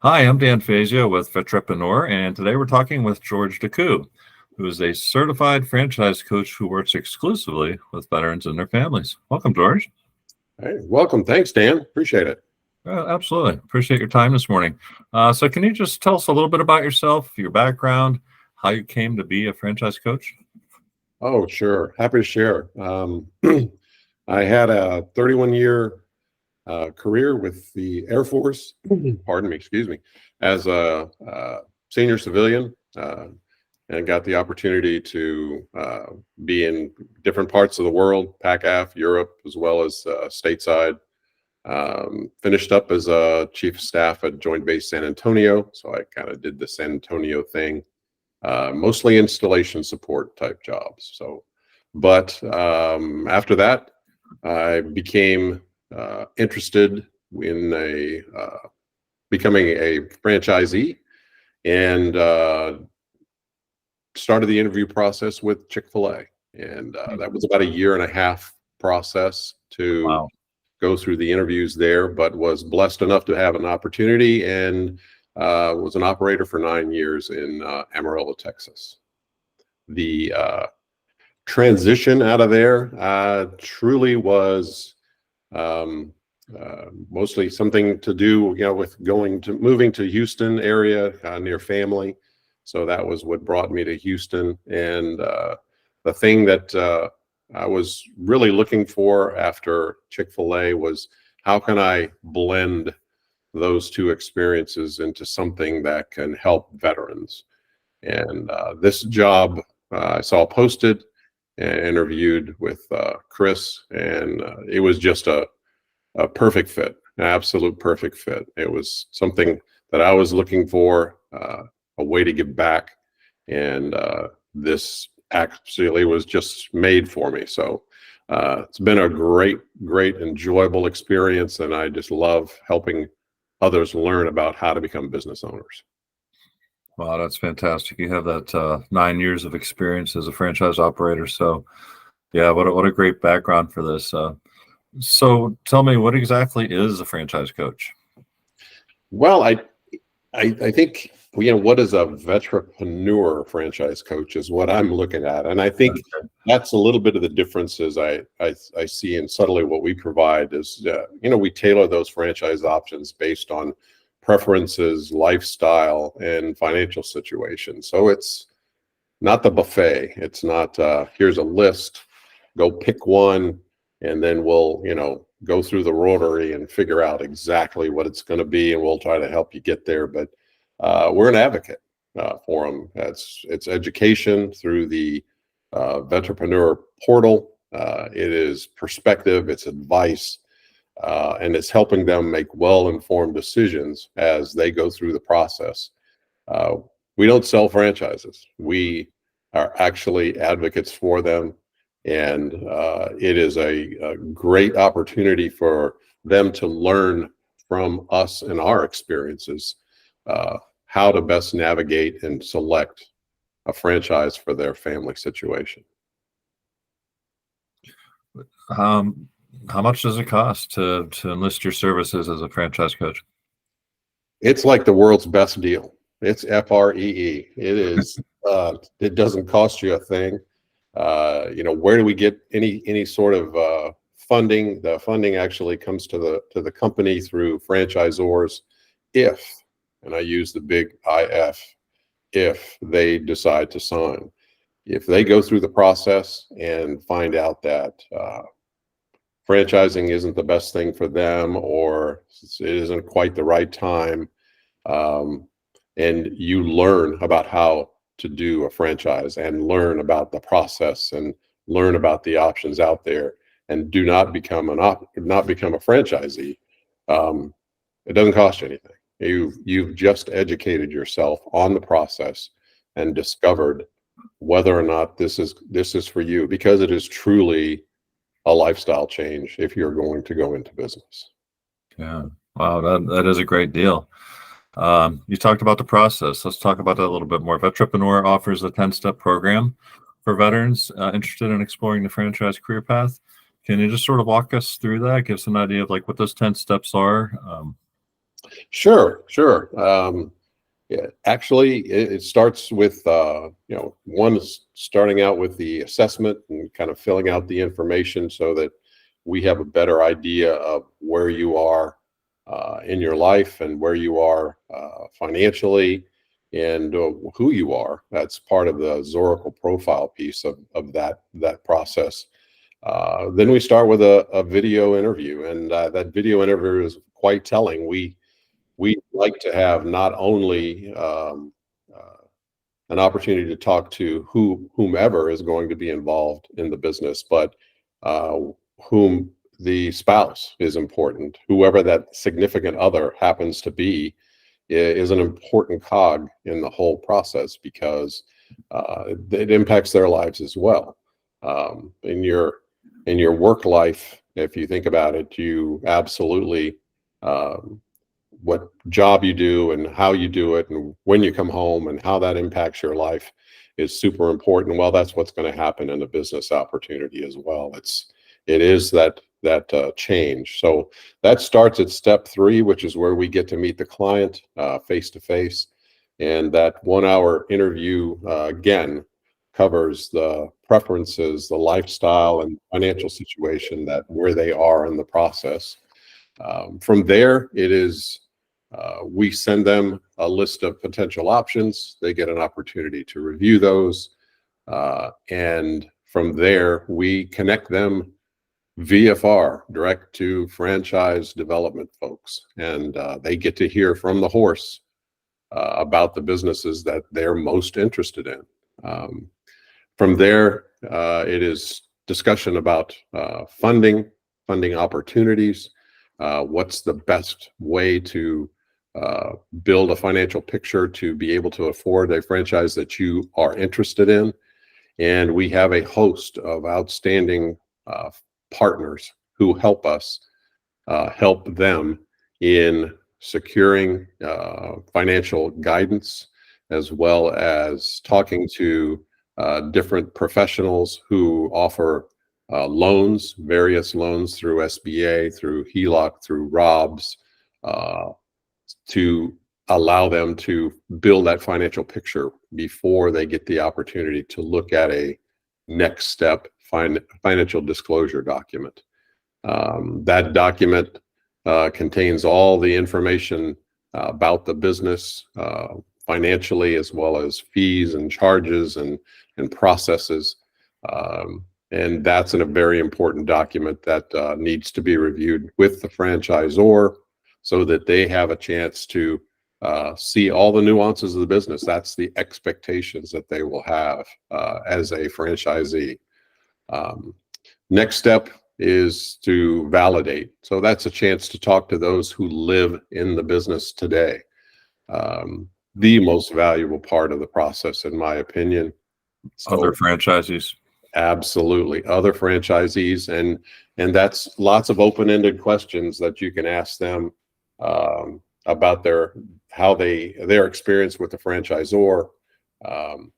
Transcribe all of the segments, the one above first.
Hi, I'm Dan Fazio with Vetrepreneur, and today we're talking with George Decoux, who is a certified franchise coach who works exclusively with veterans and their families. Welcome, George. Hey, welcome. Thanks, Dan. Appreciate it. Absolutely. Appreciate your time this morning. So can you just tell us a little bit about yourself, your background, how you came to be a franchise coach? Oh, sure. Happy to share. I had a 31-year career with the Air Force, pardon me, excuse me, as a senior civilian, and got the opportunity to be in different parts of the world, PACAF, Europe, as well as stateside. Finished up as a chief of staff at Joint Base San Antonio. So I kind of did the San Antonio thing, mostly installation support type jobs. But after that, I became interested in becoming a franchisee and started the interview process with Chick-fil-A. And that was about a year and a half process to Wow. go through the interviews there, but was blessed enough to have an opportunity and was an operator for 9 years in Amarillo, Texas. The transition out of there truly was mostly something to do, with moving to Houston area near family. So that was what brought me to Houston. And the thing that I was really looking for after Chick-fil-A was how can I blend those two experiences into something that can help veterans. And this job I saw posted and interviewed with Chris, and it was just a perfect fit, an absolute perfect fit. It was something that I was looking for, a way to give back, and this actually was just made for me. So it's been a great, enjoyable experience, and I just love helping others learn about how to become business owners. Wow, that's fantastic. You have that 9 years of experience as a franchise operator. So yeah, what a great background for this. So tell me, what exactly is a franchise coach? Well, I think, what is a vetrepreneur franchise coach is what I'm looking at. And I think that's a little bit of the differences I see, and subtly what we provide is, we tailor those franchise options based on preferences, lifestyle, and financial situation. So it's not the buffet. It's not, here's a list, go pick one, and then we'll, go through the rotary and figure out exactly what it's going to be, and we'll try to help you get there. But we're an advocate for them. It's education through the Vetrepreneur portal. It is perspective, it's advice, and it's helping them make well-informed decisions as they go through the process. We don't sell franchises. We are actually advocates for them. And it is a great opportunity for them to learn from us and our experiences, how to best navigate and select a franchise for their family situation. How much does it cost to enlist your services as a franchise coach? It's like the world's best deal. It's FREE. It is. It doesn't cost you a thing. Where do we get any sort of funding? The funding actually comes to the company through franchisors, and I use the big if they decide to sign. If they go through the process and find out that franchising isn't the best thing for them, or it isn't quite the right time, and you learn about how to do a franchise and learn about the process and learn about the options out there, and do not become a franchisee, it doesn't cost you anything. You've just educated yourself on the process and discovered whether or not this is for you, because it is truly a lifestyle change if you're going to go into business. Yeah. Wow, that is a great deal. You talked about the process. Let's talk about that a little bit more. Vetrepreneur offers a 10-step program for veterans interested in exploring the franchise career path. Can you just sort of walk us through that? Give us an idea of like what those 10 steps are? Sure, sure. Yeah, actually, it starts with one is starting out with the assessment and kind of filling out the information so that we have a better idea of where you are in your life and where you are financially and who you are. That's part of the Zoracle profile piece of that process. Then we start with a video interview, and that video interview is quite telling. We like to have not only an opportunity to talk to whomever is going to be involved in the business, but uh, whom the spouse is important. Whoever that significant other happens to be is an important cog in the whole process because it impacts their lives as well. In your work life, if you think about it, you absolutely um, what job you do and how you do it and when you come home and how that impacts your life is super important. Well, that's what's going to happen in a business opportunity as well. It is that change. So that starts at step 3, which is where we get to meet the client face to face. And that 1 hour interview again covers the preferences, the lifestyle, and financial situation that where they are in the process. From there, it is we send them a list of potential options. They get an opportunity to review those. And from there, we connect them VFR, direct to franchise development folks. And they get to hear from the horse about the businesses that they're most interested in. Um, from there, it is discussion about funding opportunities. What's the best way to build a financial picture to be able to afford a franchise that you are interested in? And we have a host of outstanding partners who help us help them in securing financial guidance, as well as talking to different professionals who offer loans, various loans through SBA, through HELOC, through ROBS, uh, to allow them to build that financial picture before they get the opportunity to look at a next step financial disclosure document. That document contains all the information about the business financially, as well as fees and charges and processes. And that's a very important document that needs to be reviewed with the franchisor so that they have a chance to see all the nuances of the business. That's the expectations that they will have as a franchisee. Um, Next step is to validate. So that's a chance to talk to those who live in the business today. The most valuable part of the process, in my opinion. Other So franchisees. absolutely, other franchisees, and that's lots of open-ended questions that you can ask them about their experience with the franchisor. Um,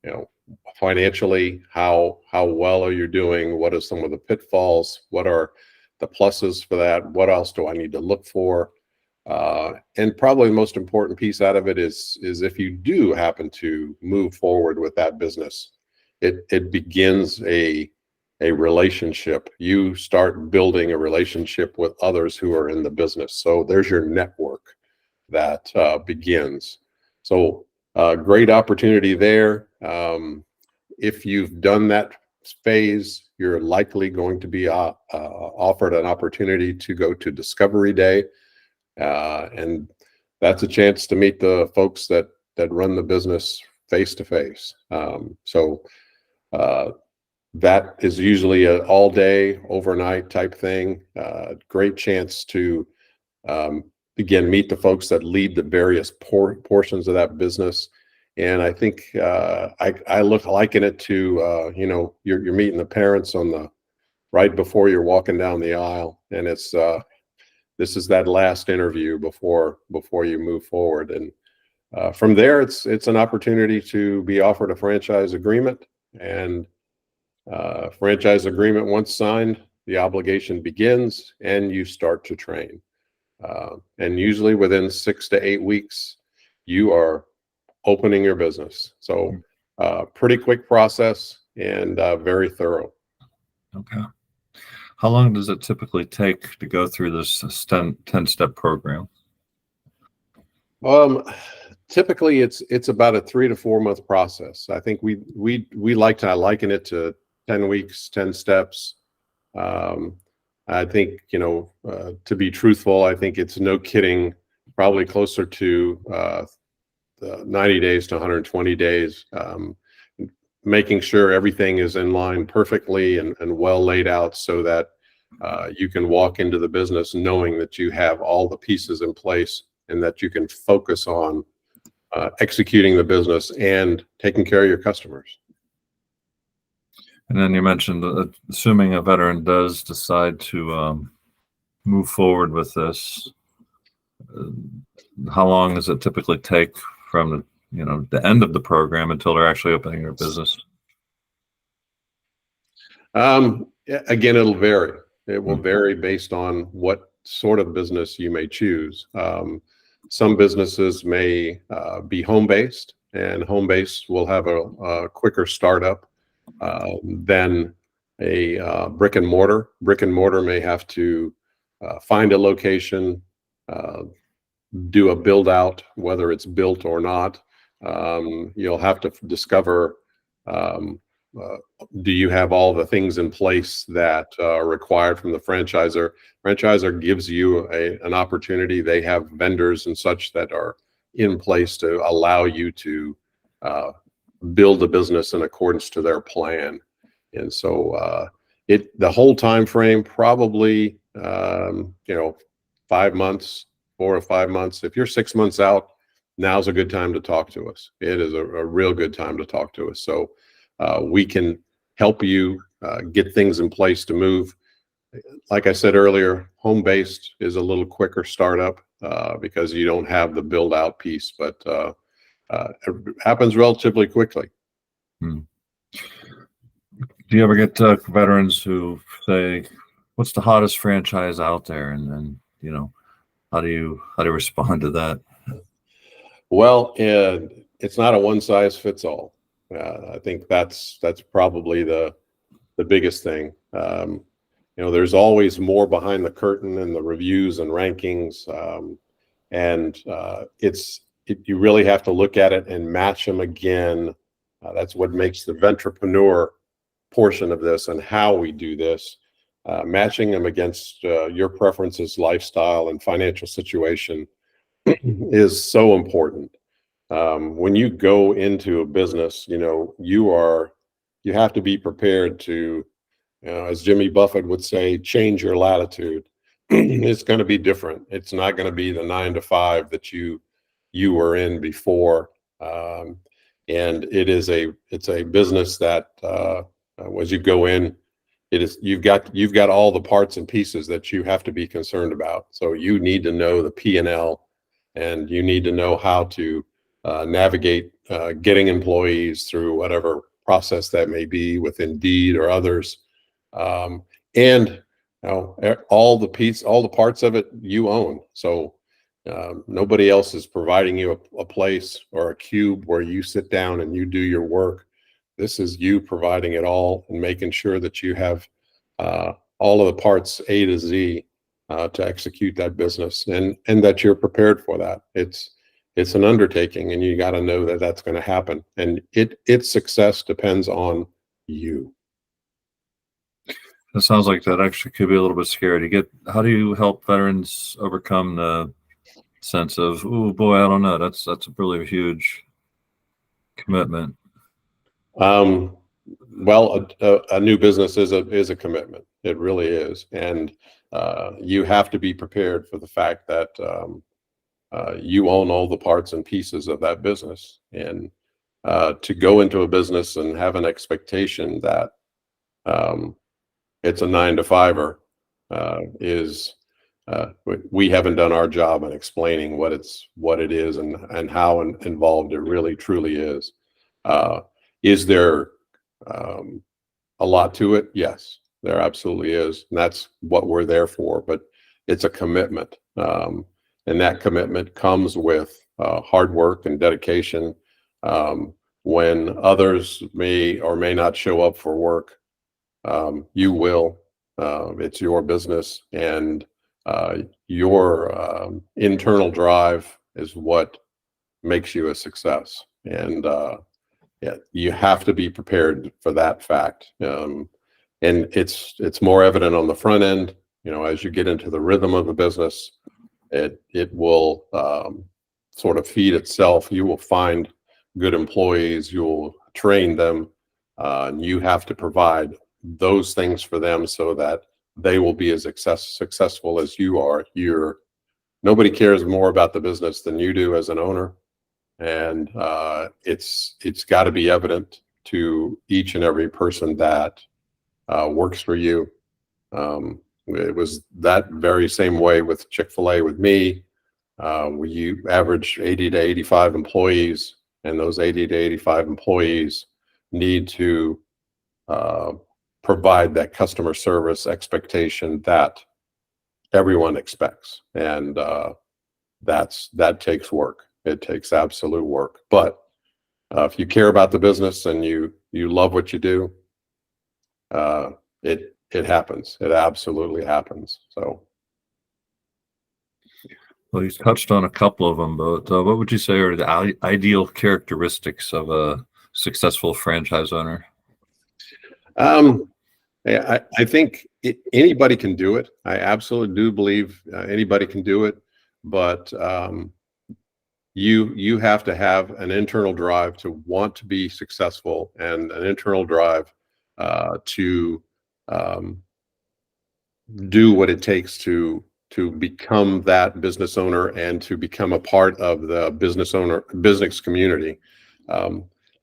you know, financially, how well are you doing? What are some of the pitfalls? What are the pluses for that? What else do I need to look for? And probably the most important piece out of it is if you do happen to move forward with that business, it begins a relationship. You start building a relationship with others who are in the business. So there's your network that begins. So great opportunity there. If you've done that phase, you're likely going to be offered an opportunity to go to Discovery Day. And that's a chance to meet the folks that run the business face to face. So that is usually an all day, overnight type thing. Great chance to again meet the folks that lead the various portions of that business. And I think I liken it to you're meeting the parents on the right before you're walking down the aisle, and it's this is that last interview before you move forward. And from there, it's an opportunity to be offered a franchise agreement. And franchise agreement once signed, the obligation begins, and you start to train. And usually within 6 to 8 weeks, you are opening your business. So pretty quick process and very thorough. Okay. How long does it typically take to go through this 10-step program? Typically it's about a 3 to 4 month process. I think we like to liken it to 10 weeks, 10 steps. I think, to be truthful, I think it's no kidding, probably closer to 90 days to 120 days, making sure everything is in line perfectly and well laid out so that you can walk into the business knowing that you have all the pieces in place and that you can focus on executing the business and taking care of your customers. And then you mentioned, assuming a veteran does decide to move forward with this, how long does it typically take from the end of the program until they're actually opening their business? Again, it'll vary. It will vary based on what sort of business you may choose. Some businesses may be home-based, and home-based will have a quicker startup than a brick and mortar. Brick and mortar may have to find a location, do a build out, whether it's built or not. You'll have to discover, do you have all the things in place that are required from the franchisor? Franchisor gives you an opportunity. They have vendors and such that are in place to allow you to build a business in accordance to their plan. And so the whole time frame, probably 5 months, 4 or 5 months. If you're 6 months out, now's a good time to talk to us. It is a real good time to talk to us. So we can help you get things in place to move. Like I said earlier, home-based is a little quicker startup because you don't have the build-out piece, but it happens relatively quickly. Do you ever get veterans who say, "What's the hottest franchise out there?" And then, how do you respond to that? Well, it's not a one size fits all. I think that's probably the biggest thing. There's always more behind the curtain in the reviews and rankings, and you really have to look at it and match them again. That's what makes the Vetrepreneur portion of this and how we do this. Matching them against your preferences, lifestyle, and financial situation is so important. When you go into a business, you have to be prepared to, as Jimmy Buffett would say, change your latitude. It's going to be different. It's not going to be the 9 to 5 that you were in before. And it's a business that as you go in, you've got all the parts and pieces that you have to be concerned about. So you need to know the P&L, and you need to know how to navigate getting employees through whatever process that may be with Indeed or others. And all the parts of it you own. So nobody else is providing you a place or a cube where you sit down and you do your work. This is you providing it all and making sure that you have all of the parts A to Z to execute that business, and that you're prepared for that. It's an undertaking, and you got to know that that's going to happen, and its success depends on you. It sounds like that actually could be a little bit scary. How do you help veterans overcome the sense of, oh boy, I don't know, that's a really huge commitment? Well, a new business is a commitment. It really is, and you have to be prepared for the fact that you own all the parts and pieces of that business, and to go into a business and have an expectation that it's a 9 to 5er is we haven't done our job in explaining what it is and how involved it really truly is. Is there a lot to it? Yes, there absolutely is, and that's what we're there for. But it's a commitment. and that commitment comes with hard work and dedication. When others may or may not show up for work, you will. It's your business, and your internal drive is what makes you a success. And yeah, you have to be prepared for that fact. And it's more evident on the front end. As you get into the rhythm of the business, it will sort of feed itself. You will find good employees. You will train them, and you have to provide those things for them so that they will be as successful as you are. Nobody cares more about the business than you do as an owner, and it's got to be evident to each and every person that works for you. It was that very same way with Chick-fil-A with me. We average 80 to 85 employees, and those 80 to 85 employees need to provide that customer service expectation that everyone expects. And that takes work. It takes absolute work. But if you care about the business and you love what you do, it happens. It absolutely happens. So. Well, you touched on a couple of them, but what would you say are the ideal characteristics of a successful franchise owner? I think anybody can do it. I absolutely do believe anybody can do it, but you have to have an internal drive to want to be successful, and an internal drive to do what it takes to become that business owner and to become a part of the business community.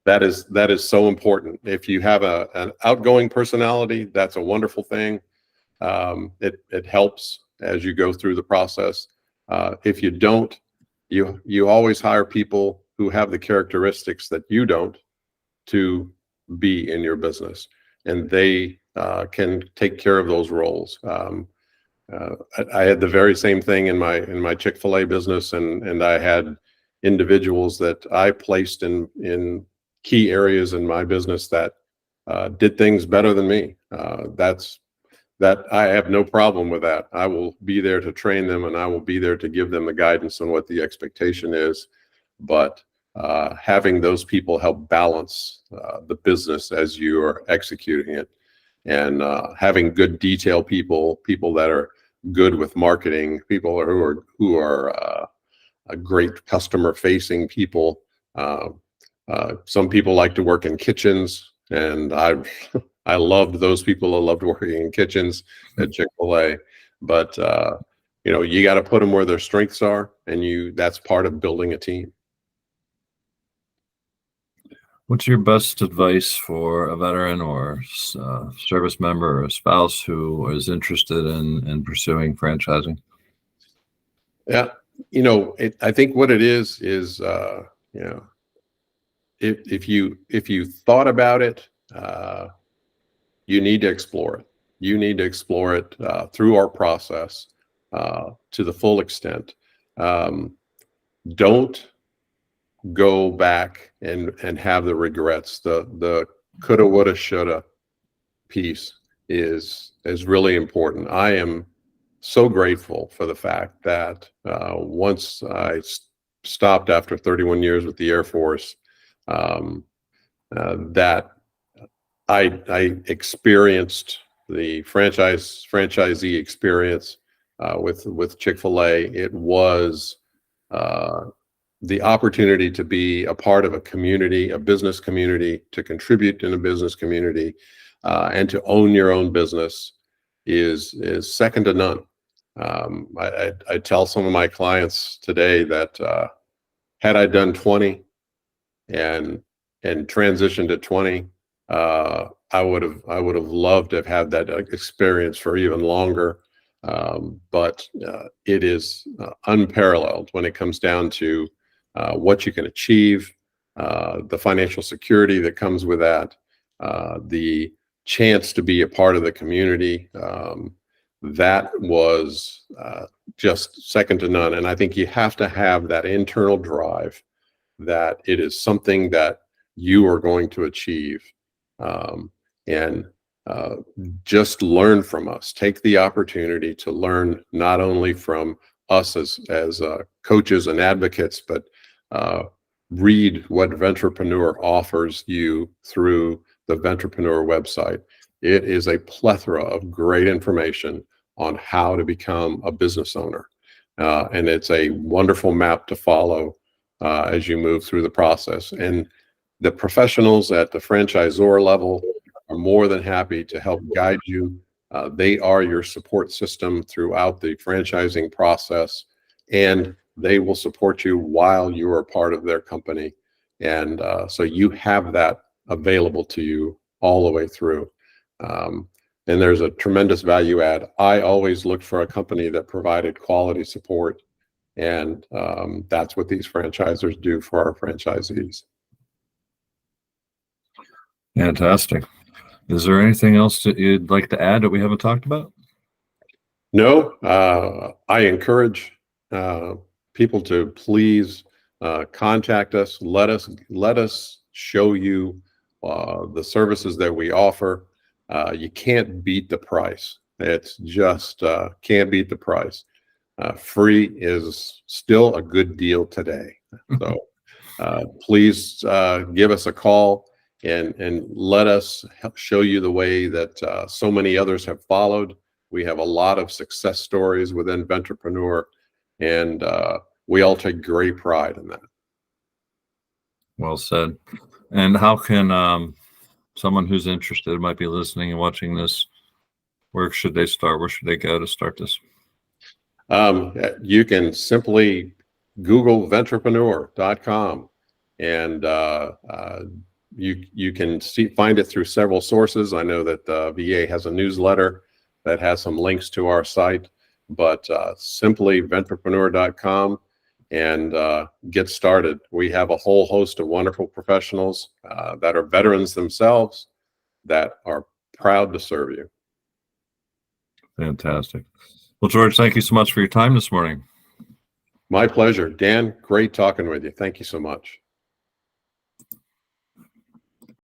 That is so important. If you have an outgoing personality, that's a wonderful thing. It helps as you go through the process. If you don't, you always hire people who have the characteristics that you don't to be in your business, and they can take care of those roles. I had the very same thing in my Chick-fil-A business, and I had individuals that I placed in key areas in my business that did things better than me. That I have no problem with that. I will be there to train them, and I will be there to give them the guidance on what the expectation is. But having those people help balance the business as you are executing it, and having good detail people that are good with marketing, people who are a great customer-facing people. Some people like to work in kitchens, and I loved those people. I loved working in kitchens at Chick-fil-A. But you got to put them where their strengths are, and that's part of building a team. What's your best advice for a veteran or service member or a spouse who is interested in pursuing franchising? Yeah, I think what it is if you thought about it, you need to explore it. You need to explore it through our process to the full extent. Don't go back and have the regrets. The coulda, woulda, shoulda piece is really important. I am so grateful for the fact that once I stopped after 31 years with the Air Force, that I experienced the franchisee experience with Chick-fil-A. It was the opportunity to be a part of a community, a business community, to contribute in a business community, and to own your own business is second to none. I tell some of my clients today that had I done 20 and transitioned to 20, I would have loved to have had that experience for even longer. But it is unparalleled when it comes down to what you can achieve, the financial security that comes with that, the chance to be a part of the community, that was just second to none. And I think you have to have that internal drive that it is something that you are going to achieve. And just learn from us. Take the opportunity to learn not only from us as coaches and advocates, but read what Vetrepreneur offers you through the Vetrepreneur website. It is a plethora of great information on how to become a business owner. And it's a wonderful map to follow as you move through the process. And the professionals at the franchisor level are more than happy to help guide you. They are your support system throughout the franchising process, and they will support you while you are part of their company. And so you have that available to you all the way through. And there's a tremendous value add. I always looked for a company that provided quality support, and that's what these franchisors do for our franchisees. Fantastic. Is there anything else that you'd like to add that we haven't talked about? No, I encourage people to please contact us. Let us show you the services that we offer. You can't beat the price. It's just can't beat the price. Free is still a good deal today. So please give us a call and let us help show you the way that so many others have followed. We have a lot of success stories within Vetrepreneur, and we all take great pride in that. Well said. And how can someone who's interested, might be listening and watching this, where should they start? Where should they go to start this? You can simply Google Vetrepreneur.com, and you can find it through several sources. I know that the VA has a newsletter that has some links to our site, but simply Vetrepreneur.com and get started. We have a whole host of wonderful professionals that are veterans themselves that are proud to serve you. Fantastic. Well, George, thank you so much for your time this morning. My pleasure. Dan, great talking with you. Thank you so much.